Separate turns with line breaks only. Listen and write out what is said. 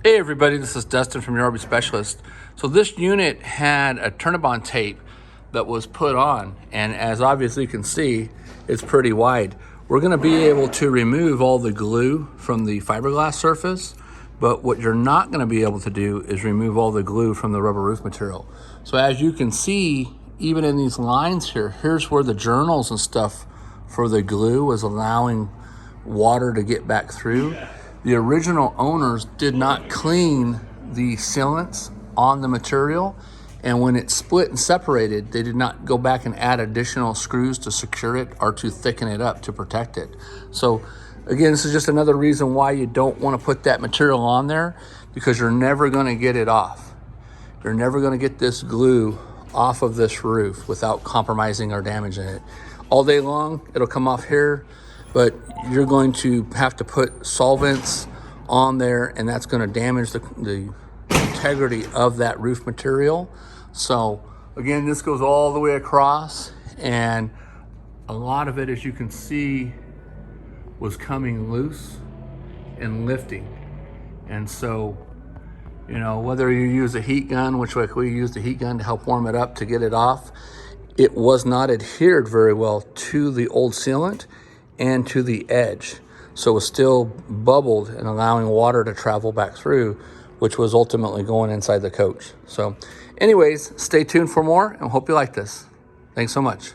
Hey everybody, this is Dustin from your RV Specialist. So this unit had a Eternabond tape that was put on, and as obviously you can see, it's pretty wide. We're gonna be able to remove all the glue from the fiberglass surface, but what you're not gonna be able to do is remove all the glue from the rubber roof material. So as you can see, even in these lines here, here's where the journals and stuff for the glue was allowing water to get back through. The original owners did not clean the sealants on the material, and when it split and separated, they did not go back and add additional screws to secure it or to thicken it up to protect it. So again, this is just another reason why you don't want to put that material on there, because you're never going to get it off. You're never going to get this glue off of this roof without compromising or damaging it. All day long, it'll come off here, but you're going to have to put solvents on there, and that's going to damage the integrity of that roof material. So again, this goes all the way across, and a lot of it, as you can see, was coming loose and lifting. And so, you know, whether you use a heat gun, which like we used a heat gun to help warm it up to get it off, it was not adhered very well to the old sealant and to the edge. So it was still bubbled and allowing water to travel back through, which was ultimately going inside the coach. So anyways, stay tuned for more and hope you like this. Thanks so much.